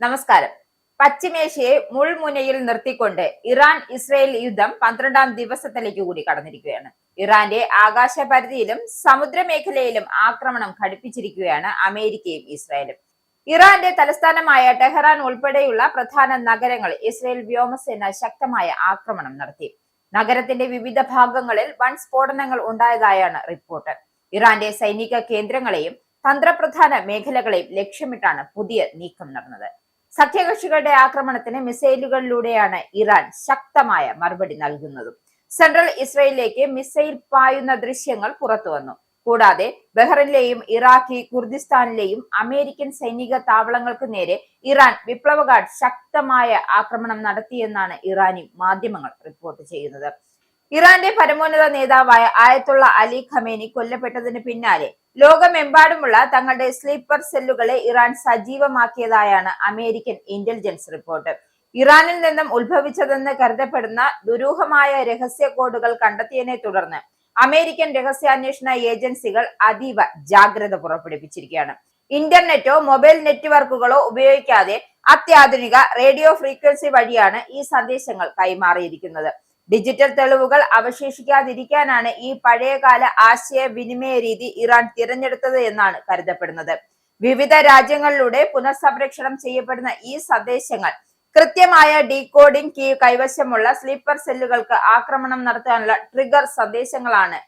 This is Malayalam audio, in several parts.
നമസ്കാരം. പശ്ചിമേഷ്യയെ മുൾമുനയിൽ നിർത്തിക്കൊണ്ട് ഇറാൻ ഇസ്രയേൽ യുദ്ധം 12ാം ദിവസത്തിലേക്ക് കൂടി കടന്നിരിക്കുകയാണ്. ഇറാന്റെ ആകാശ പരിധിയിലും സമുദ്രമേഖലയിലും ആക്രമണം ഘടിപ്പിച്ചിരിക്കുകയാണ് അമേരിക്കയും ഇസ്രായേലും. ഇറാന്റെ തലസ്ഥാനമായ ടെഹ്റാൻ ഉൾപ്പെടെയുള്ള പ്രധാന നഗരങ്ങൾ ഇസ്രയേൽ വ്യോമസേന ശക്തമായ ആക്രമണം നടത്തി. നഗരത്തിന്റെ വിവിധ ഭാഗങ്ങളിൽ വൻ സ്ഫോടനങ്ങൾ ഉണ്ടായതായാണ് റിപ്പോർട്ട്. ഇറാന്റെ സൈനിക കേന്ദ്രങ്ങളെയും തന്ത്രപ്രധാന മേഖലകളെയും ലക്ഷ്യമിട്ടാണ് പുതിയ നീക്കം നടന്നത്. സഖ്യകക്ഷികളുടെ ആക്രമണത്തിന് മിസൈലുകളിലൂടെയാണ് ഇറാൻ ശക്തമായ മറുപടി നൽകുന്നതും. സെൻട്രൽ ഇസ്രയേലിലേക്ക് മിസൈൽ പായുന്ന ദൃശ്യങ്ങൾ പുറത്തു വന്നു. കൂടാതെ ബഹ്റൈനിലെയും ഇറാഖി കുർദിസ്ഥാനിലെയും അമേരിക്കൻ സൈനിക താവളങ്ങൾക്ക് നേരെ ഇറാൻ വിപ്ലവ ഗാർഡ് ശക്തമായ ആക്രമണം നടത്തിയെന്നാണ് ഇറാനി മാധ്യമങ്ങൾ റിപ്പോർട്ട് ചെയ്യുന്നത്. ഇറാന്റെ പരമോന്നത നേതാവായ ആയത്തുള്ള അലി ഖമേനി കൊല്ലപ്പെട്ടതിന് പിന്നാലെ ലോകമെമ്പാടുമുള്ള തങ്ങളുടെ സ്ലീപ്പർ സെല്ലുകളെ ഇറാൻ സജീവമാക്കിയതായാണ് അമേരിക്കൻ ഇന്റലിജൻസ് റിപ്പോർട്ട്. ഇറാനിൽ നിന്നും ഉത്ഭവിച്ചതെന്ന് കരുതപ്പെടുന്ന ദുരൂഹമായ രഹസ്യ കോഡുകൾ കണ്ടെത്തിയതിനെ തുടർന്ന് അമേരിക്കൻ രഹസ്യാന്വേഷണ ഏജൻസികൾ അതീവ ജാഗ്രത പുറപ്പെടുവിച്ചിരിക്കുകയാണ്. ഇന്റർനെറ്റോ മൊബൈൽ നെറ്റ്വർക്കുകളോ ഉപയോഗിക്കാതെ അത്യാധുനിക റേഡിയോ ഫ്രീക്വൻസി വഴിയാണ് ഈ സന്ദേശങ്ങൾ കൈമാറിയിരിക്കുന്നത്. ഡിജിറ്റൽ തെളിവുകൾ അവശേഷിക്കാതിരിക്കാനാണ് ഈ പഴയകാല ആശയവിനിമയ രീതി ഇറാൻ തിരഞ്ഞെടുത്തത് എന്നാണ് കരുതപ്പെടുന്നത്. വിവിധ രാജ്യങ്ങളിലൂടെ പുനഃസംപ്രേഷണം ചെയ്യപ്പെടുന്ന ഈ സന്ദേശങ്ങൾ കൃത്യമായ ഡീകോഡിംഗ് കീ കൈവശമുള്ള സ്ലീപ്പർ സെല്ലുകൾക്ക് ആക്രമണം നടത്താനുള്ള ട്രിഗർ സന്ദേശങ്ങളാണ്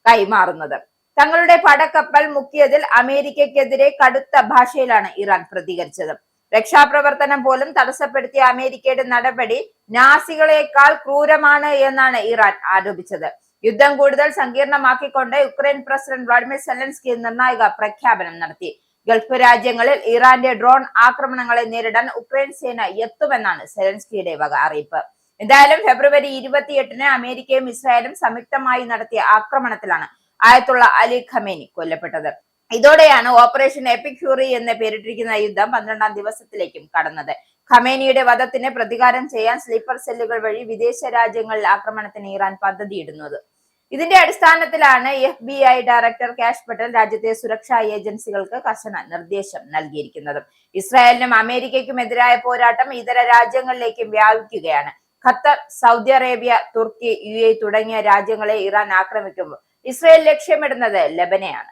കൈമാറുന്നത്. തങ്ങളുടെ പടക്കപ്പൽ മുക്കിയതിൽ അമേരിക്കയ്ക്കെതിരെ കടുത്ത ഭാഷയിലാണ് ഇറാൻ പ്രതികരിച്ചത്. രക്ഷാപ്രവർത്തനം പോലും തടസ്സപ്പെടുത്തിയ അമേരിക്കയുടെ നടപടി നാസികളെക്കാൾ ക്രൂരമാണ് എന്നാണ് ഇറാൻ ആരോപിച്ചത്. യുദ്ധം കൂടുതൽ സങ്കീർണമാക്കിക്കൊണ്ട് യുക്രൈൻ പ്രസിഡന്റ് വ്ളാഡിമിർ സെലൻസ്കി നിർണായക പ്രഖ്യാപനം നടത്തി. ഗൾഫ് രാജ്യങ്ങളിൽ ഇറാന്റെ ഡ്രോൺ ആക്രമണങ്ങളെ നേരിടാൻ ഉക്രൈൻ സേന എത്തുമെന്നാണ് സെലൻസ്കിയുടെ വക അറിയിപ്പ്. എന്തായാലും ഫെബ്രുവരി 28-ന് അമേരിക്കയും ഇസ്രായേലും സംയുക്തമായി നടത്തിയ ആക്രമണത്തിലാണ് ആയത്തുള്ള അലി ഖമേനി കൊല്ലപ്പെട്ടത്. ഇതോടെയാണ് ഓപ്പറേഷൻ എപ്പിക് ഫ്യൂറി എന്ന് പേരിട്ടിരിക്കുന്ന യുദ്ധം 12ാം ദിവസത്തിലേക്കും കടന്നത്. ഖമേനിയുടെ വധത്തിന് പ്രതികാരം ചെയ്യാൻ സ്ലീപ്പർ സെല്ലുകൾ വഴി വിദേശ രാജ്യങ്ങളിൽ ആക്രമണത്തിന് ഇറാൻ പദ്ധതിയിടുന്നത്. ഇതിന്റെ അടിസ്ഥാനത്തിലാണ് FBI ഡയറക്ടർ കാഷ് പട്ടേൽ രാജ്യത്തെ സുരക്ഷാ ഏജൻസികൾക്ക് കർശന നിർദ്ദേശം നൽകിയിരിക്കുന്നത്. ഇസ്രായേലിനും അമേരിക്കയ്ക്കും എതിരായ പോരാട്ടം ഇതര രാജ്യങ്ങളിലേക്കും വ്യാപിക്കുകയാണ്. ഖത്തർ, സൗദി അറേബ്യ, തുർക്കി, UAE തുടങ്ങിയ രാജ്യങ്ങളെ ഇറാൻ ആക്രമിക്കുമ്പോൾ ഇസ്രായേൽ ലക്ഷ്യമിടുന്നത് ലെബനെയാണ്.